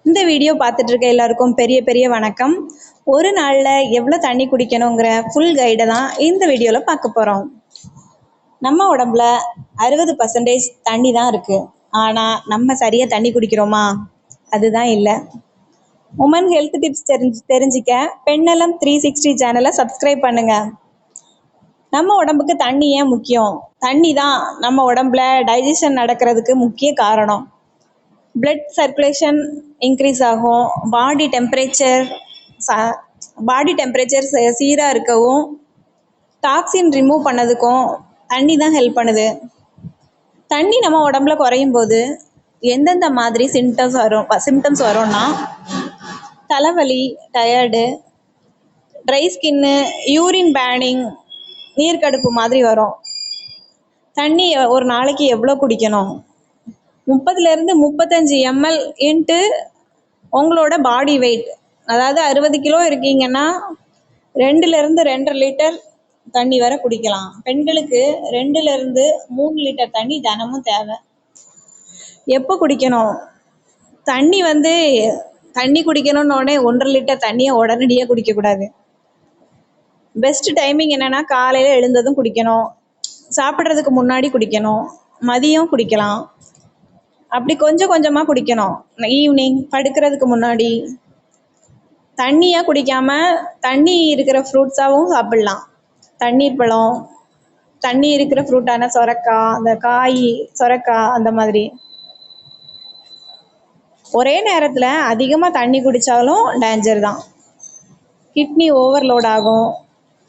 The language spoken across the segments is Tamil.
இந்த வீடியோ பார்த்துட்டு இருக்க எல்லாருக்கும் பெரிய பெரிய வணக்கம். ஒரு நாளில் எவ்வளோ தண்ணி குடிக்கணுங்கிற ஃபுல் கைடை தான் இந்த வீடியோவில் பார்க்க போகிறோம். நம்ம உடம்புல 60% தண்ணி தான் இருக்குது. ஆனால் நம்ம சரியாக தண்ணி குடிக்கிறோமா? அதுதான் இல்லை. உமன் ஹெல்த் டிப்ஸ் தெரிஞ்சிக்க பெண்ணெல்லாம் 360 சேனலை சப்ஸ்கிரைப் பண்ணுங்கள். நம்ம உடம்புக்கு தண்ணி ஏன் முக்கியம்? தண்ணி தான் நம்ம உடம்புல டைஜஷன் நடக்கிறதுக்கு முக்கிய காரணம். பிளட் சர்க்குலேஷன் இன்க்ரீஸ் ஆகும். பாடி டெம்பரேச்சர் சீராக இருக்கவும் டாக்ஸின் ரிமூவ் பண்ணதுக்கும் தண்ணி தான் ஹெல்ப் பண்ணுது. தண்ணி நம்ம உடம்புல குறையும் போது எந்தெந்த மாதிரி சிம்டம்ஸ் வரும்னா தலைவலி, டயர்டு, ட்ரை ஸ்கின்னு, யூரின் பேனிங், நீர்க்கடுப்பு மாதிரி வரும். தண்ணி ஒரு நாளைக்கு எவ்வளோ குடிக்கணும்? 30 to 35 ml இன்ட்டு உங்களோட பாடி வெயிட். அதாவது 60 கிலோ இருக்கீங்கன்னா 2 to 2.5 லிட்டர் தண்ணி வரை குடிக்கலாம். பெண்களுக்கு 2 to 3 லிட்டர் தண்ணி தினமும் தேவை. எப்போ குடிக்கணும்? தண்ணி குடிக்கணும்னு 1.5 லிட்டர் தண்ணியை உடனடியாக குடிக்கக்கூடாது. பெஸ்ட் டைமிங் என்னென்னா காலையில் எழுந்ததும் குடிக்கணும், சாப்பிட்றதுக்கு முன்னாடி குடிக்கணும், மதியம் குடிக்கலாம். அப்படி கொஞ்சம் கொஞ்சமாக குடிக்கணும். ஈவினிங் படுக்கிறதுக்கு முன்னாடி தண்ணியாக குடிக்காமல் தண்ணி இருக்கிற ஃப்ரூட்ஸாகவும் சாப்பிட்லாம். தண்ணீர் பழம், தண்ணி இருக்கிற ஃப்ரூட்டான சொரக்காய், அந்த சொரக்காய் அந்த மாதிரி. ஒரே நேரத்தில் அதிகமாக தண்ணி குடித்தாலும் டேஞ்சர் தான். கிட்னி ஓவர்லோட் ஆகும்,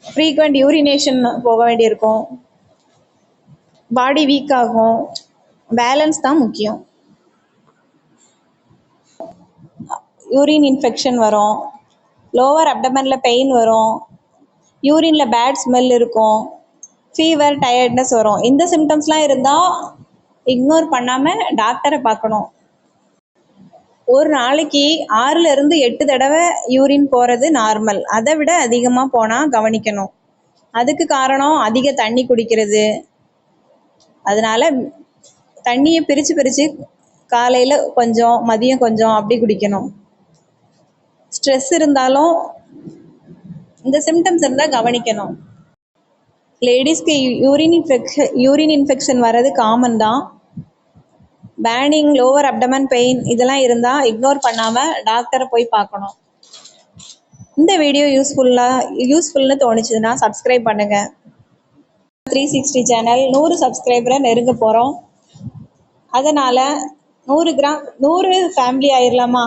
ஃப்ரீக்வெண்ட் யூரினேஷன் போக வேண்டியிருக்கும், பாடி வீக் ஆகும். பேலன்ஸ் தான் முக்கியம். யூரின் இன்ஃபெக்ஷன் வரும், லோவர் அப்டமனில் பெயின் வரும், யூரினில் பேட் ஸ்மெல் இருக்கும், ஃபீவர், டயர்ட்னஸ் வரும். இந்த சிம்டம்ஸ்லாம் இருந்தால் இக்னோர் பண்ணாமல் டாக்டரை பார்க்கணும். ஒரு நாளைக்கு 6 to 8 தடவை யூரின் போகிறது நார்மல். அதை விட அதிகமாக போனால் கவனிக்கணும். அதுக்கு காரணம் அதிக தண்ணி குடிக்கிறது. அதனால் தண்ணியை பிரித்து காலையில் கொஞ்சம், மதியம் கொஞ்சம் அப்படி குடிக்கணும். ஸ்ட்ரெஸ் இருந்தாலும் இந்த சிம்டம்ஸ் இருந்தால் கவனிக்கணும். லேடிஸ்க்கு யூரின் இன்ஃபெக்ஷன் வர்றது காமன் தான். பேனிங், லோவர் அப்டமன் பெயின் இதெல்லாம் இருந்தால் இக்னோர் பண்ணாமல் டாக்டரை போய் பார்க்கணும். இந்த வீடியோ யூஸ்ஃபுல்னு தோணுச்சுன்னா சப்ஸ்கிரைப் பண்ணுங்கள். 360 சேனல் 100 சப்ஸ்கிரைபரை நெருங்க போகிறோம். அதனால் 100 ஃபேமிலி ஆயிடலாமா?